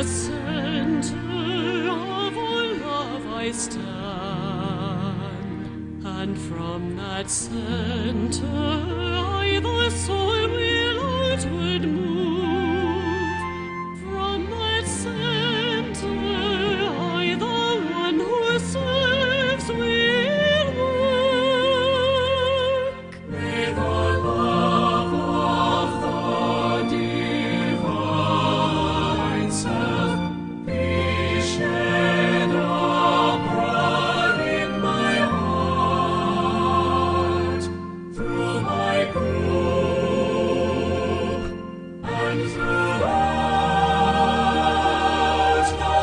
the center of all love I stand, and from that center I, the soul, will outward move. From that center I, the one who serves, will work. May the love of the divine self be shed abroad in my heart, through my group and throughout the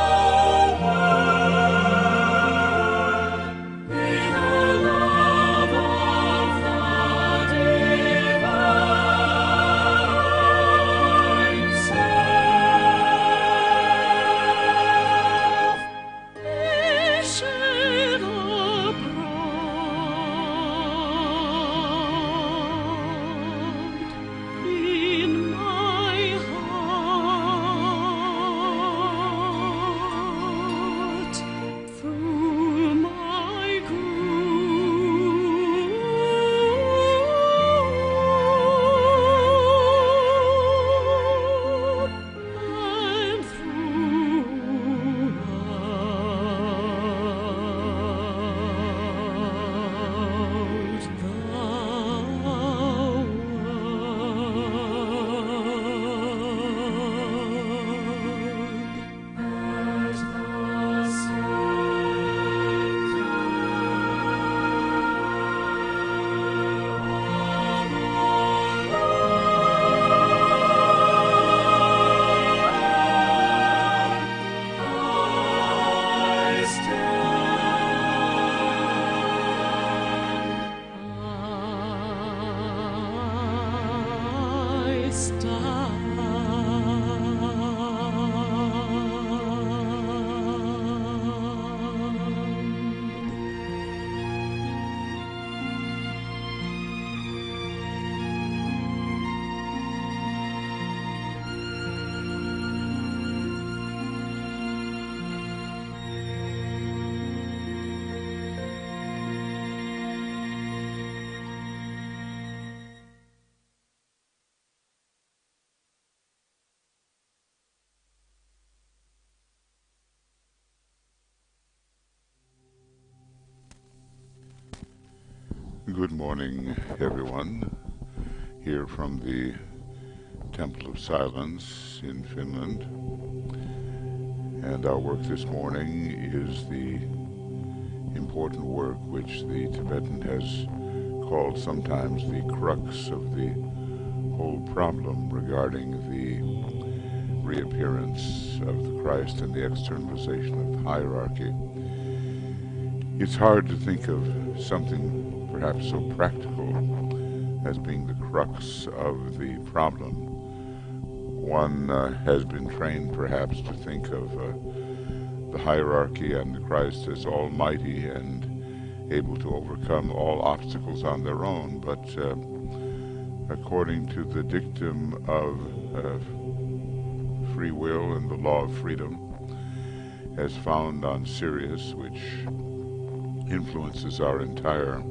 world. May the love of the divine self be shed abroad in my heart, through my group and Good morning, everyone, here from the Temple of Silence in Finland. And our work this morning is the important work which the Tibetan has called sometimes the crux of the whole problem regarding the reappearance of the Christ and the externalization of the hierarchy. It's hard to think of something perhaps so practical as being the crux of the problem. One has been trained perhaps to think of the hierarchy and the Christ as almighty and able to overcome all obstacles on their own, but according to the dictum of free will and the law of freedom, as found on Sirius, which influences our entire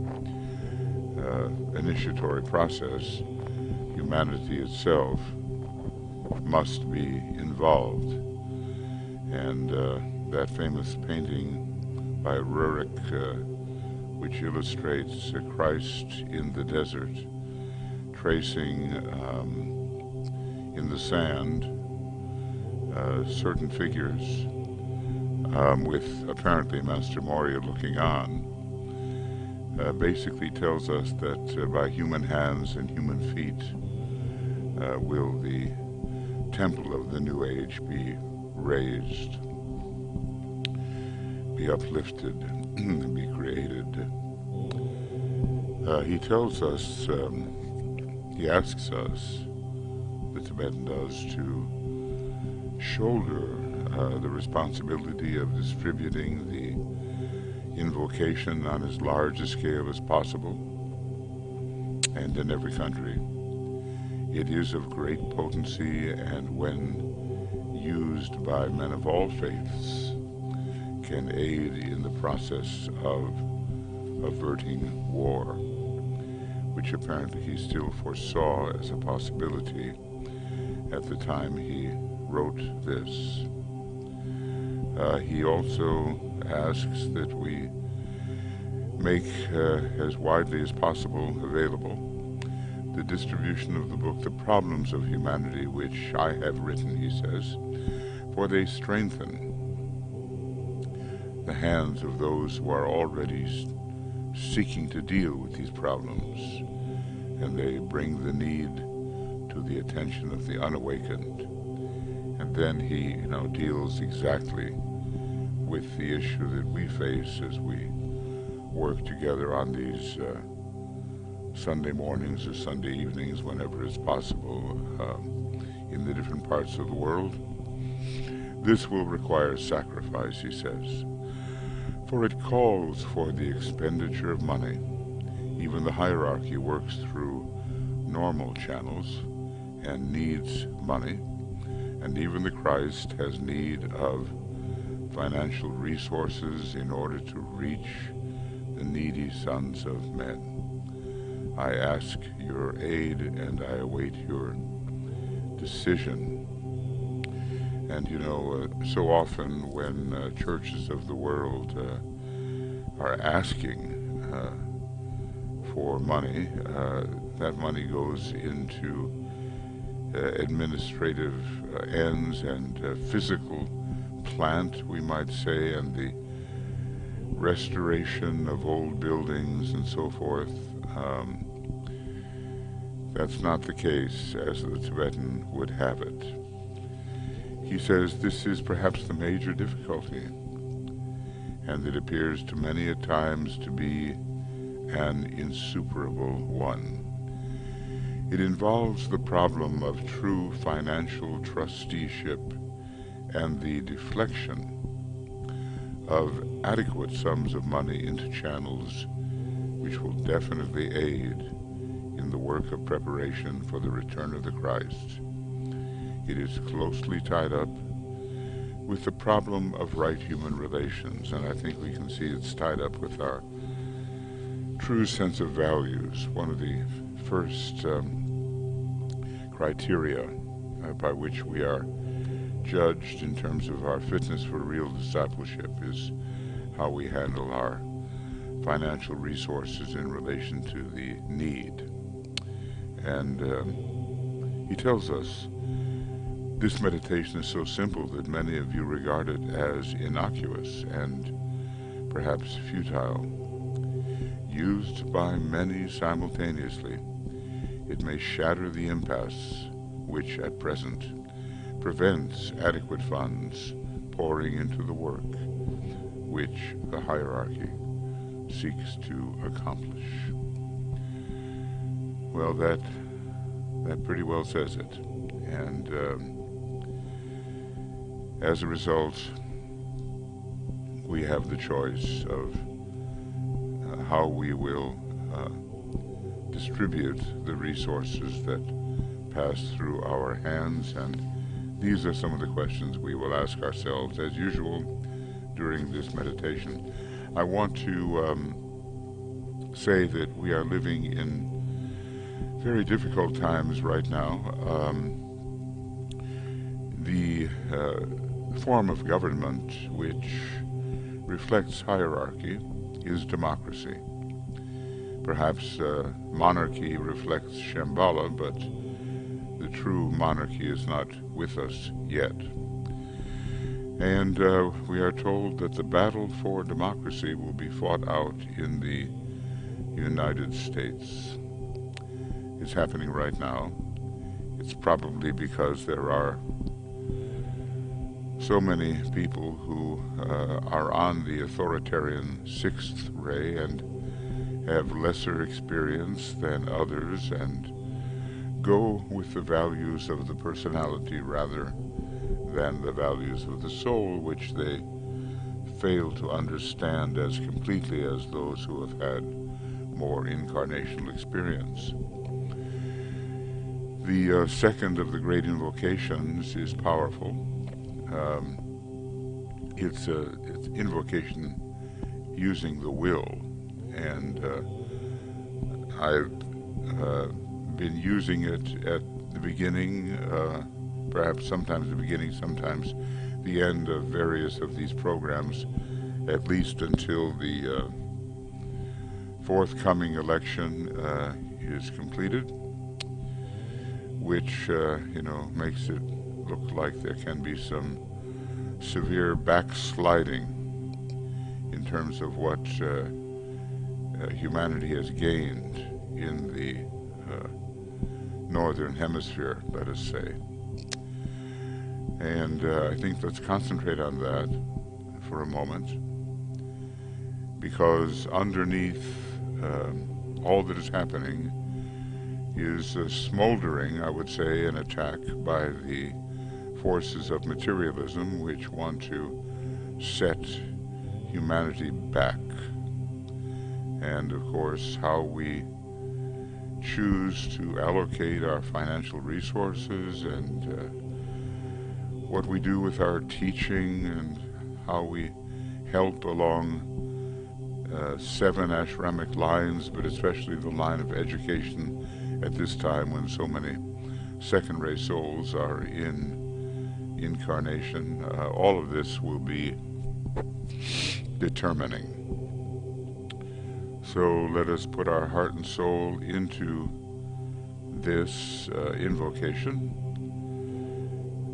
initiatory process, humanity itself must be involved. And that famous painting by Hierarchical, which illustrates Christ in the desert, tracing in the sand certain figures, with apparently Master Moria looking on, basically tells us that by human hands and human feet will the temple of the New Age be raised, be uplifted, be created. He tells us, he asks us, the Tibetan does, to shoulder the responsibility of distributing the invocation on as large a scale as possible and in every country. It is of great potency, and when used by men of all faiths, can aid in the process of averting war, which apparently he still foresaw as a possibility at the time he wrote this. He also asks that we make as widely as possible available the distribution of the book The Problems of Humanity, which I have written, he says, for they strengthen the hands of those who are already seeking to deal with these problems, and they bring the need to the attention of the unawakened. And then he, deals exactly with the issue that we face as we work together on these Sunday mornings or Sunday evenings, whenever it's possible, in the different parts of the world. This will require sacrifice, he says, for it calls for the expenditure of money. Even the hierarchy works through normal channels and needs money, and even the Christ has need of financial resources in order to reach the needy sons of men. I ask your aid and I await your decision. And so often when churches of the world are asking for money, that money goes into administrative ends and physical plant, we might say, and the restoration of old buildings and so forth. That's not the case as the Tibetan would have it. He says this is perhaps the major difficulty, and it appears to many at times to be an insuperable one. It involves the problem of true financial trusteeship and the deflection of adequate sums of money into channels which will definitely aid in the work of preparation for the return of the Christ. It is closely tied up with the problem of right human relations, and I think we can see it's tied up with our true sense of values. One of the first criteria by which we are judged in terms of our fitness for real discipleship is how we handle our financial resources in relation to the need. And he tells us this meditation is so simple that many of you regard it as innocuous and perhaps futile. Used by many simultaneously, it may shatter the impasse which at present prevents adequate funds pouring into the work which the hierarchy seeks to accomplish. Well, that pretty well says it. And as a result, we have the choice of how we will distribute the resources that pass through our hands, and these are some of the questions we will ask ourselves as usual during this meditation. I want to say that we are living in very difficult times right now. The form of government which reflects hierarchy is democracy. Perhaps monarchy reflects Shambhala, but the true monarchy is not with us yet. And we are told that the battle for democracy will be fought out in the United States. It's happening right now. It's probably because there are so many people who are on the authoritarian sixth ray and have lesser experience than others and go with the values of the personality rather than the values of the soul, which they fail to understand as completely as those who have had more incarnational experience. The second of the great invocations is powerful. it's invocation using the will, and I've been using it at the beginning, perhaps sometimes the beginning, sometimes the end of various of these programs, at least until the forthcoming election is completed, which makes it look like there can be some severe backsliding in terms of what humanity has gained in the northern hemisphere, let us say. And I think let's concentrate on that for a moment, because underneath all that is happening is a smoldering, I would say, an attack by the forces of materialism which want to set humanity back. And of course, how we choose to allocate our financial resources, and what we do with our teaching, and how we help along 7 ashramic lines, but especially the line of education at this time when so many second-ray souls are in incarnation. All of this will be determining. So let us put our heart and soul into this invocation,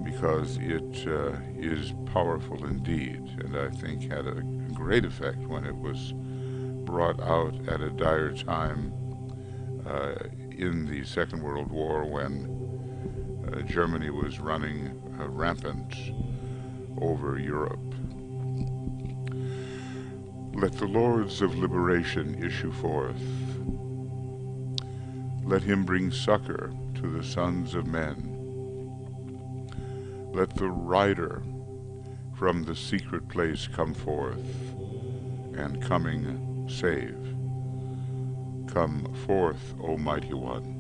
because it is powerful indeed, and I think had a great effect when it was brought out at a dire time in the Second World War, when Germany was running rampant over Europe. Let the Lords of Liberation issue forth. Let him bring succor to the sons of men. Let the rider from the secret place come forth, and coming save. Come forth, O Mighty One.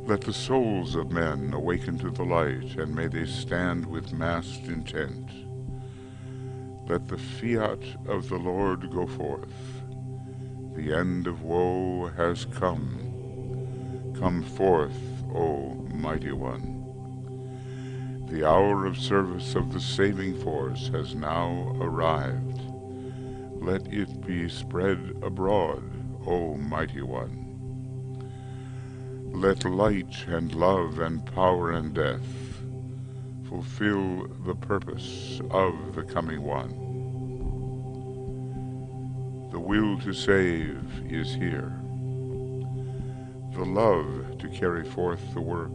Let the souls of men awaken to the light, and may they stand with massed intent. Let the fiat of the Lord go forth. The end of woe has come. Come forth, O Mighty One. The hour of service of the saving force has now arrived. Let it be spread abroad, O Mighty One. Let light and love and power and death fulfill the purpose of the coming one. The will to save is here. The love to carry forth the work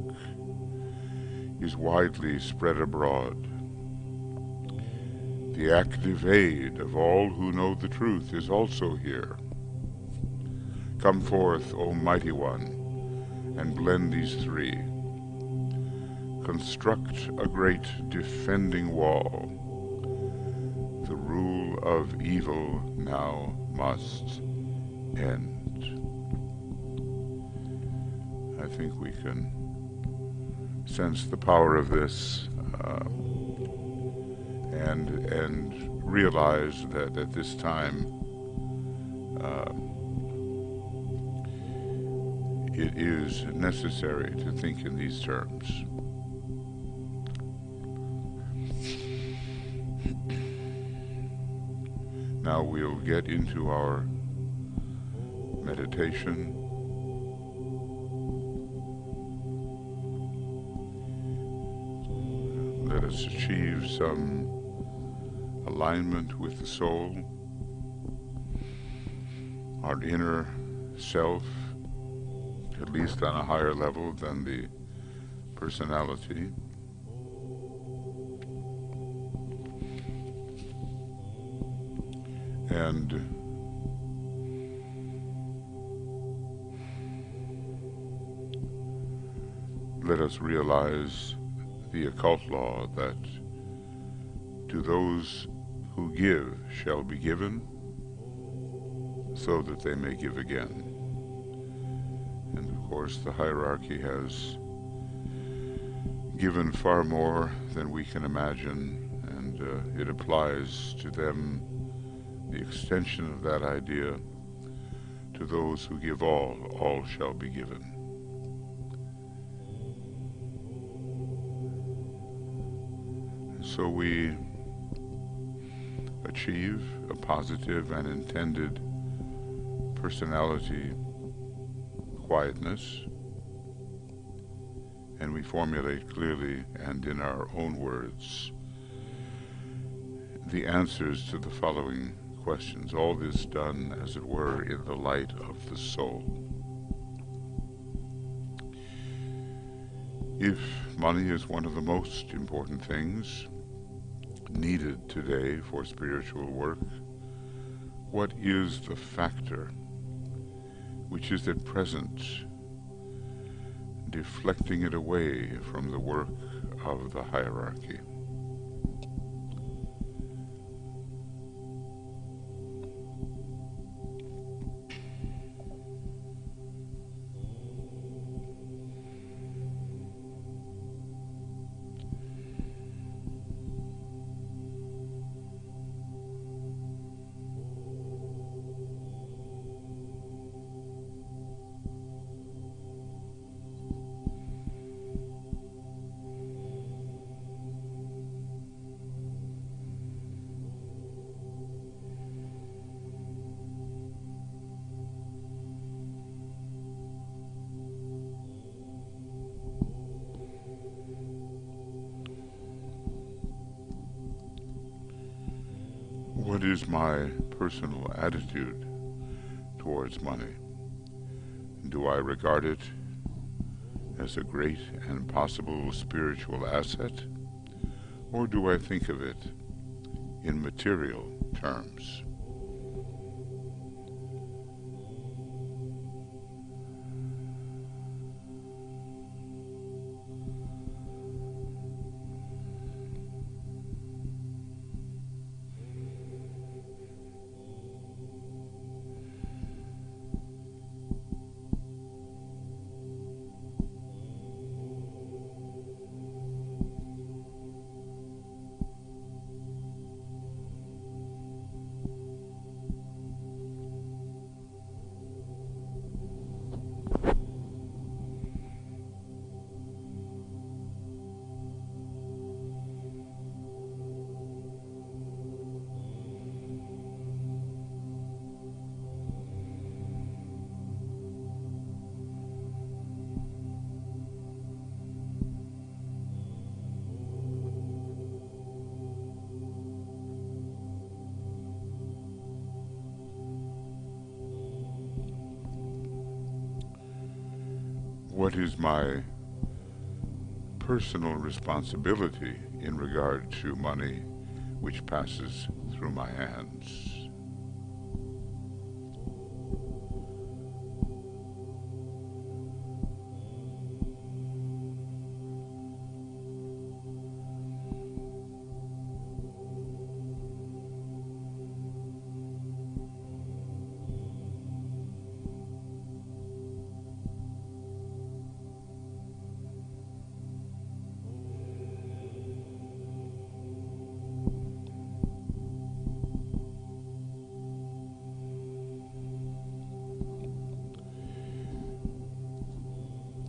is widely spread abroad. The active aid of all who know the truth is also here. Come forth, O Mighty One, and blend these three. Construct a great defending wall. The rule of evil now must end. I think we can sense the power of this and realize that at this time it is necessary to think in these terms. Now we'll get into our meditation. Let us achieve some alignment with the soul, our inner self, at least on a higher level than the personality. And let us realize the occult law that to those who give shall be given, so that they may give again. And of course the hierarchy has given far more than we can imagine, and it applies to them, the extension of that idea, to those who give all shall be given. So we achieve a positive and intended personality quietness, and we formulate clearly and in our own words the answers to the following questions. All this done, as it were, in the light of the soul. If money is one of the most important things needed today for spiritual work, what is the factor which is at present deflecting it away from the work of the hierarchy? What is my personal attitude towards money? Do I regard it as a great and possible spiritual asset, or do I think of it in material terms? What is my personal responsibility in regard to money which passes through my hands?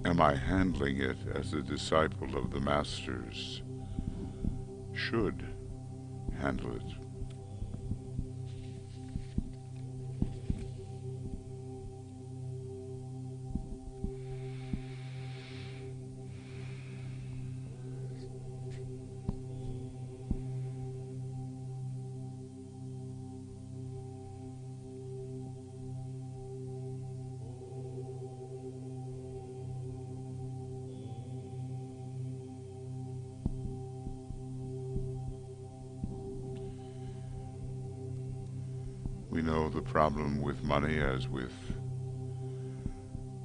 Am I handling it as a disciple of the Masters should handle it? We know the problem with money, as with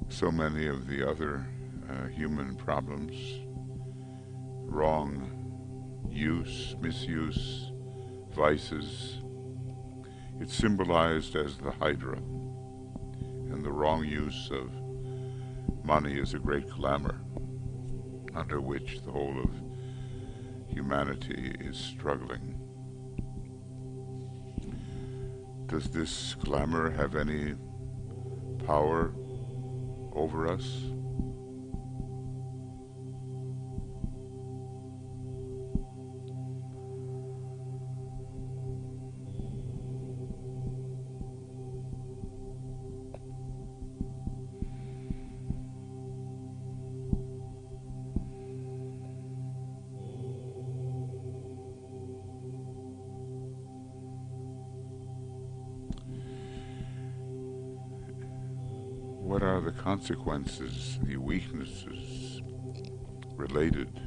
so many of the other human problems: wrong use, misuse, vices. It's symbolized as the Hydra, and the wrong use of money is a great glamour. under which the whole of humanity is struggling. Does this glamour have any power over us? What are the consequences, the weaknesses related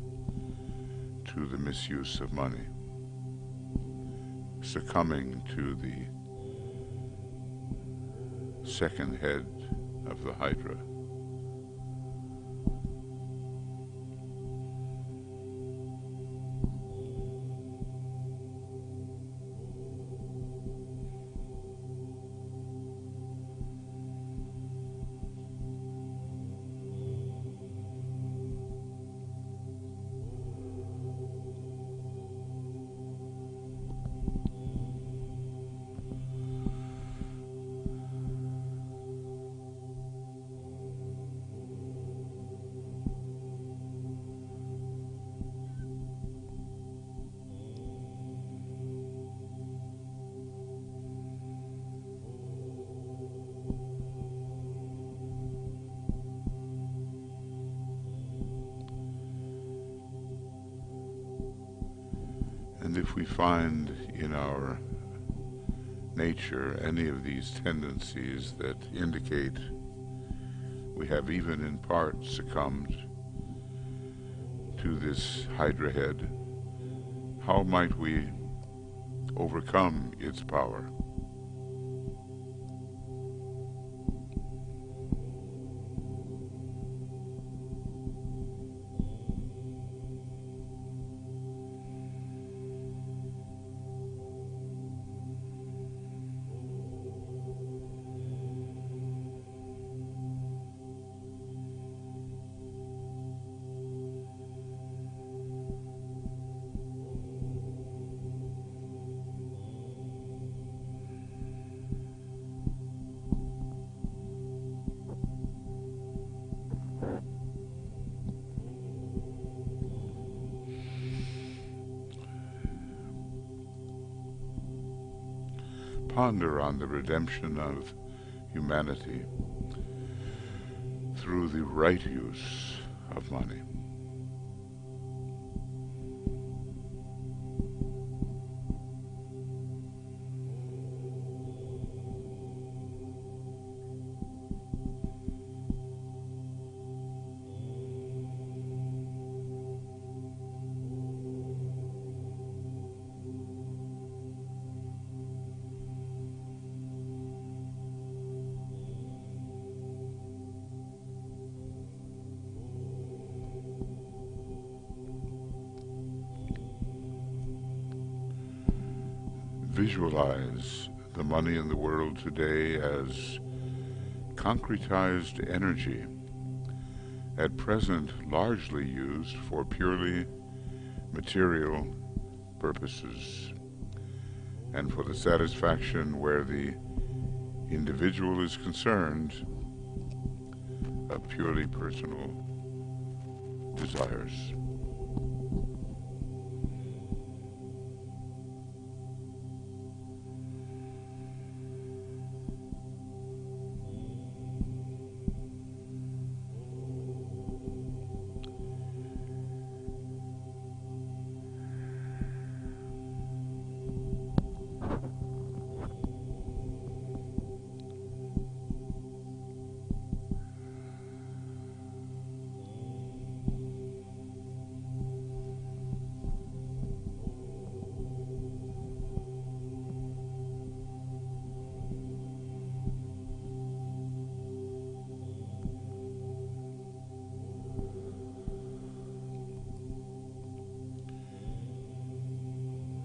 to the misuse of money? Succumbing to the second head of the Hydra. And if we find in our nature any of these tendencies that indicate we have even in part succumbed to this Hydra head, how might we overcome its power? Ponder on the redemption of humanity through the right use of money. Visualize the money in the world today as concretized energy, at present largely used for purely material purposes and for the satisfaction, where the individual is concerned, of purely personal desires.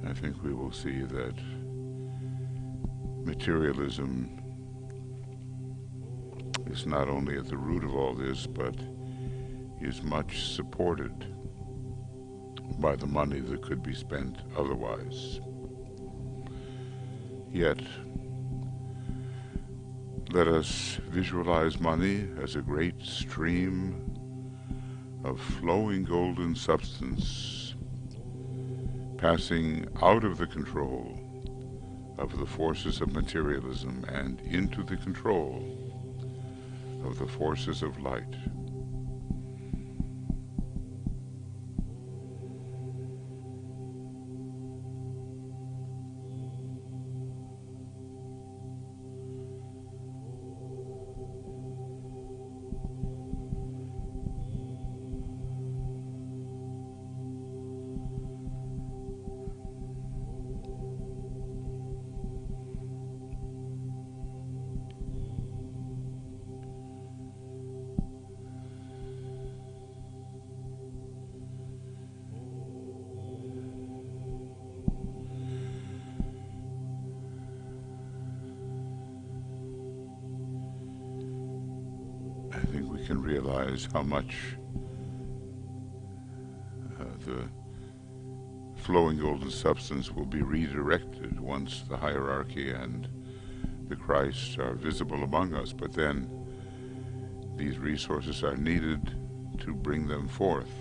I think we will see that materialism is not only at the root of all this, but is much supported by the money that could be spent otherwise. Yet, let us visualize money as a great stream of flowing golden substance passing out of the control of the forces of materialism and into the control of the forces of light. I think we can realize how much the flowing golden substance will be redirected once the hierarchy and the Christ are visible among us, but then these resources are needed to bring them forth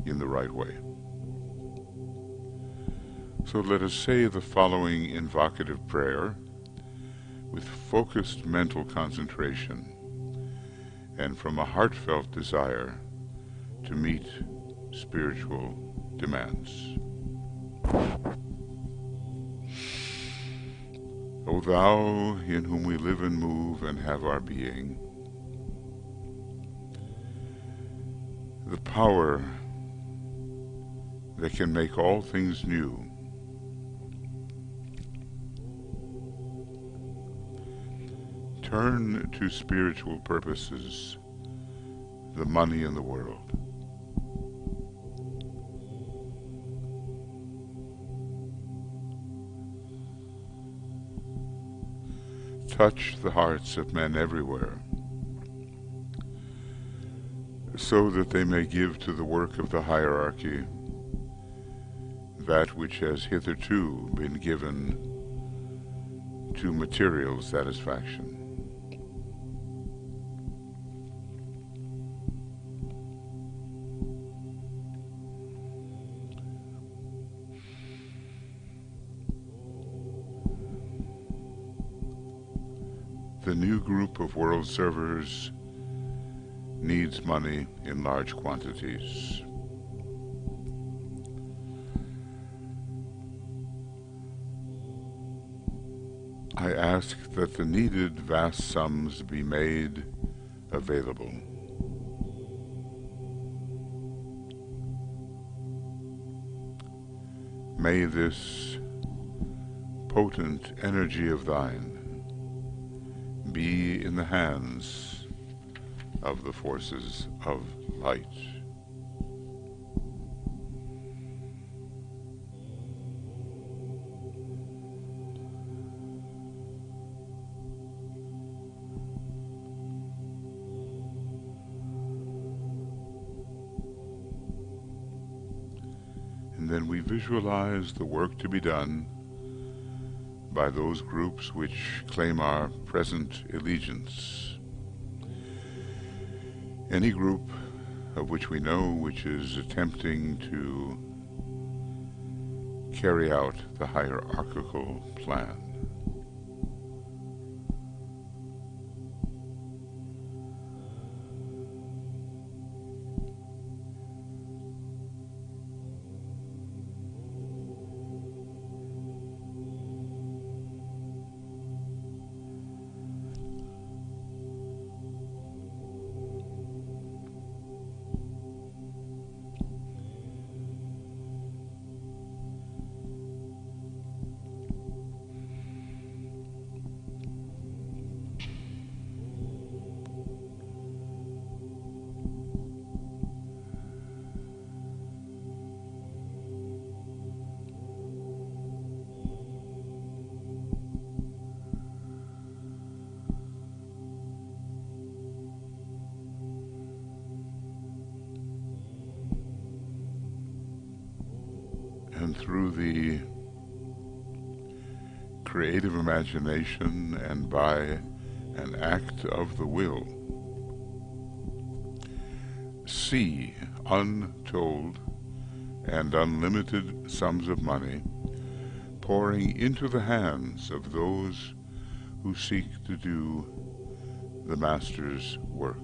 in the right way. So let us say the following invocative prayer with focused mental concentration and from a heartfelt desire to meet spiritual demands. O Thou, in whom we live and move and have our being, the power that can make all things new, turn to spiritual purposes the money in the world. Touch the hearts of men everywhere, so that they may give to the work of the hierarchy that which has hitherto been given to material satisfaction. The new group of world servers needs money in large quantities. I ask that the needed vast sums be made available. May this potent energy of thine be in the hands of the forces of light. And then we visualize the work to be done by those groups which claim our present allegiance. Any group of which we know which is attempting to carry out the hierarchical plan. through the creative imagination and by an act of the will, see untold and unlimited sums of money pouring into the hands of those who seek to do the Master's work.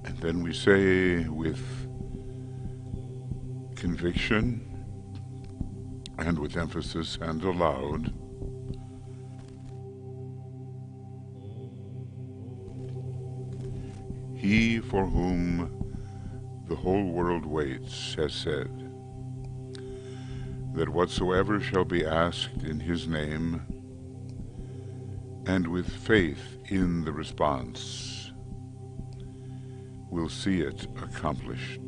And then we say with conviction and with emphasis and aloud, He for whom the whole world waits has said that whatsoever shall be asked in His name, and with faith in the response, will see it accomplished.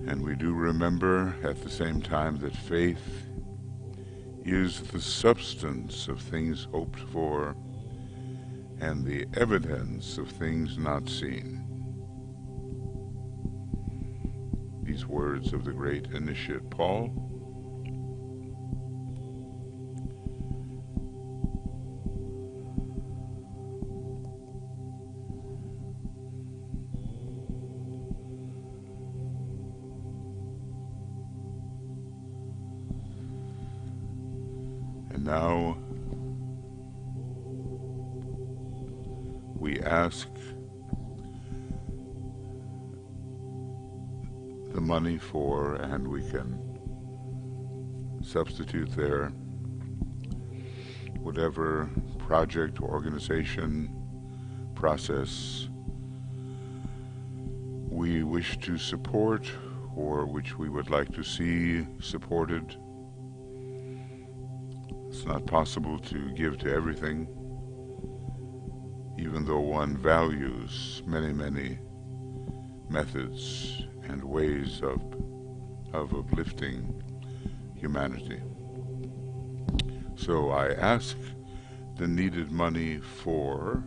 And we do remember at the same time that faith is the substance of things hoped for and the evidence of things not seen. These words of the great initiate Paul. And now we ask the money for, and we can substitute there whatever project, organization, process we wish to support or which we would like to see supported. It's not possible to give to everything, even though one values many, many methods and ways of uplifting humanity. So I ask the needed money for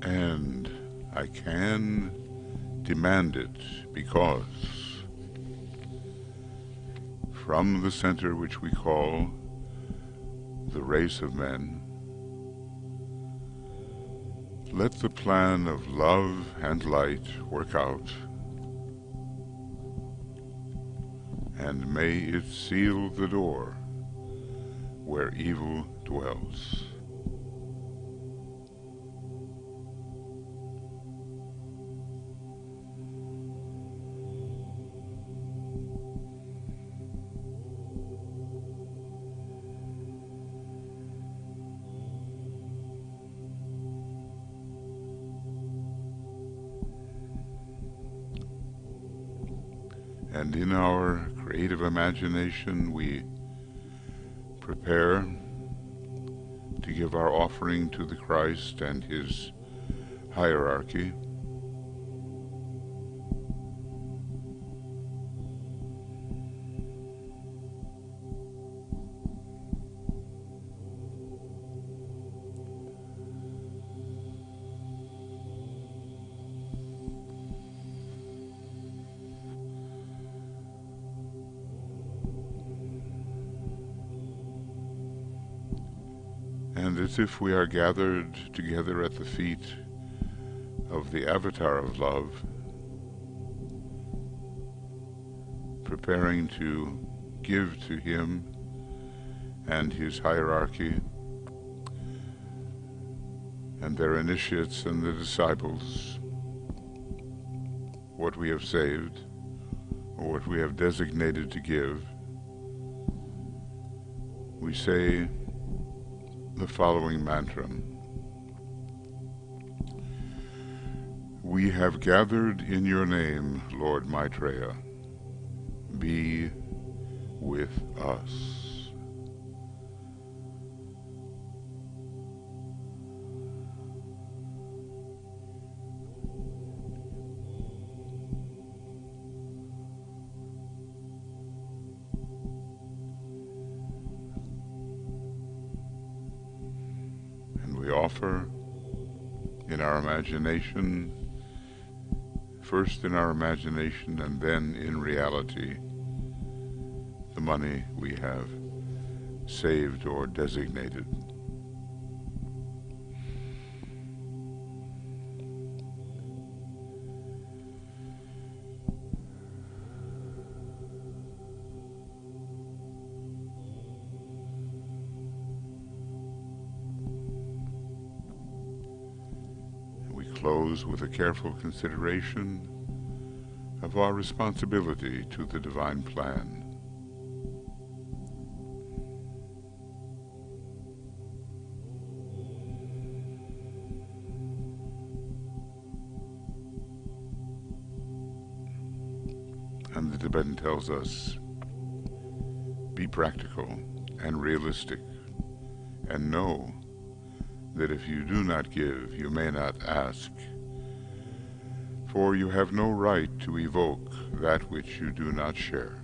and I can demand it because from the center which we call the race of men, let the plan of love and light work out, and may it seal the door where evil dwells. And in our creative imagination, we prepare to give our offering to the Christ and His hierarchy. And as if we are gathered together at the feet of the avatar of love, preparing to give to him and his hierarchy and their initiates and the disciples what we have saved or what we have designated to give, we say the following mantra. We have gathered in your name, Lord Maitreya. Be with us. And we offer in our imagination, first in our imagination and then in reality, the money we have saved or designated. We close with a careful consideration of our responsibility to the divine plan. And the Tibetan tells us, be practical and realistic, and know that if you do not give, you may not ask, for you have no right to evoke that which you do not share.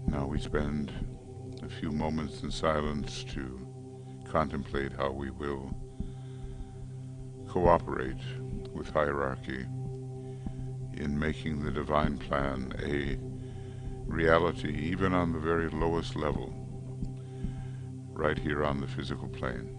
Now we spend a few moments in silence to contemplate how we will cooperate with hierarchy in making the divine plan a reality, even on the very lowest level, right here on the physical plane.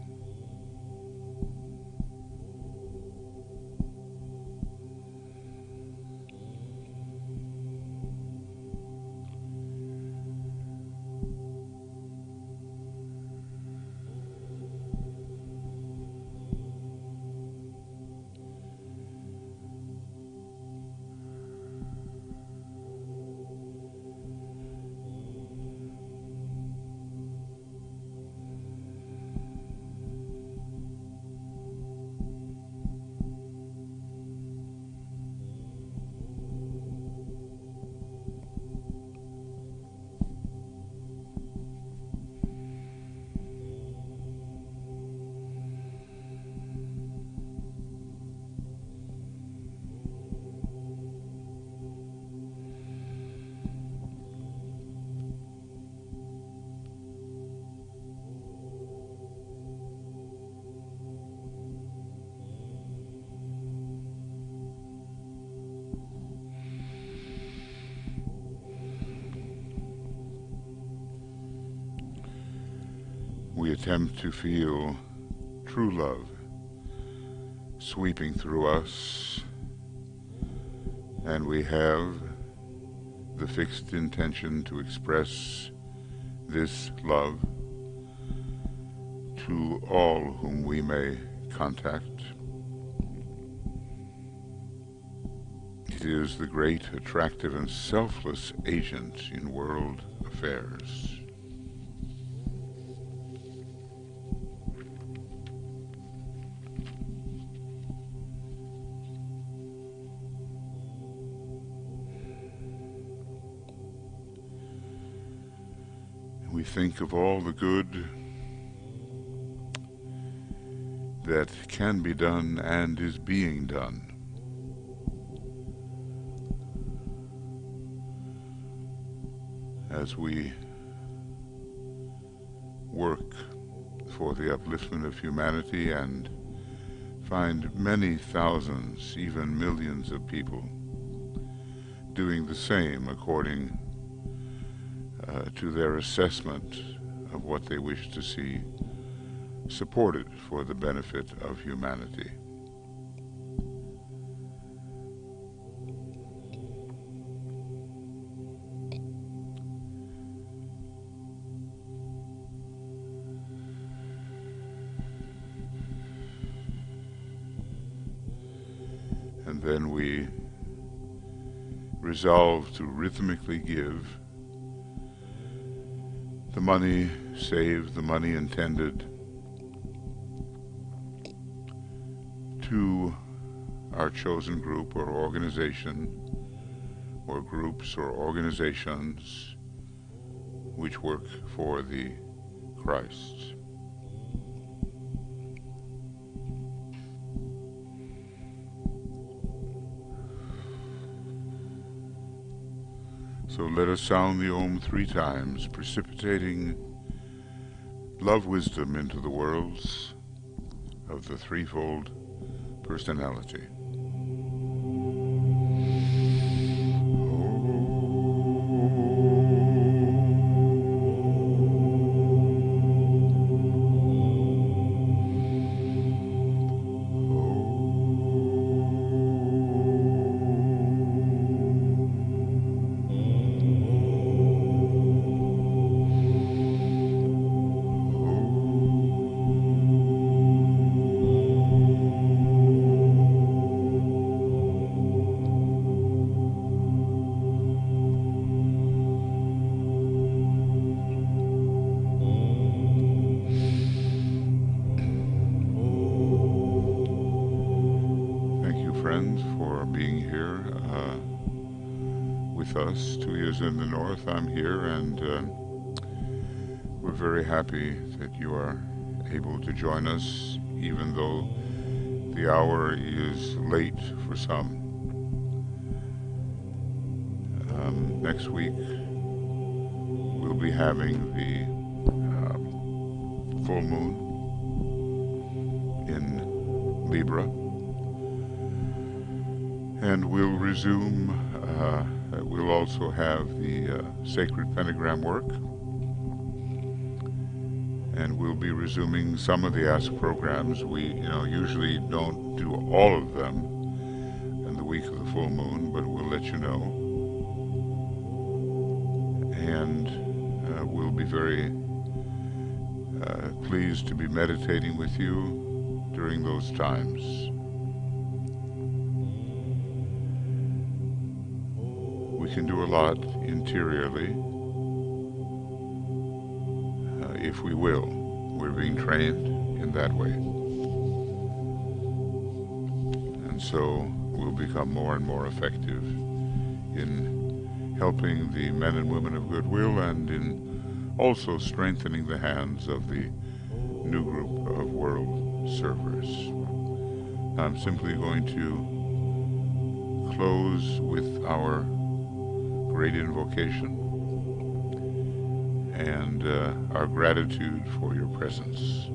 We attempt to feel true love sweeping through us, and we have the fixed intention to express this love to all whom we may contact. It is the great, attractive, and selfless agent in world affairs. We think of all the good that can be done and is being done. As we work for the upliftment of humanity and find many thousands, even millions of people doing the same according to their assessment of what they wish to see supported for the benefit of humanity. And then we resolve to rhythmically give the money saved, the money intended, to our chosen group or organization, or groups or organizations which work for the Christ. So let us sound the Om 3 times, precipitating love wisdom into the worlds of the threefold personality. Friends, for being here with us. 2 years in the North, I'm here, and we're very happy that you are able to join us, even though the hour is late for some. Next week, we'll be having the full moon in Libra. And we'll resume, we'll also have the sacred pentagram work. And we'll be resuming some of the Ask programs. We, usually don't do all of them in the week of the full moon, but we'll let you know. And we'll be very pleased to be meditating with you during those times. We can do a lot interiorly if we will. We're being trained in that way. And so we'll become more and more effective in helping the men and women of goodwill and in also strengthening the hands of the new group of world servers. I'm simply going to close with our great invocation and our gratitude for your presence.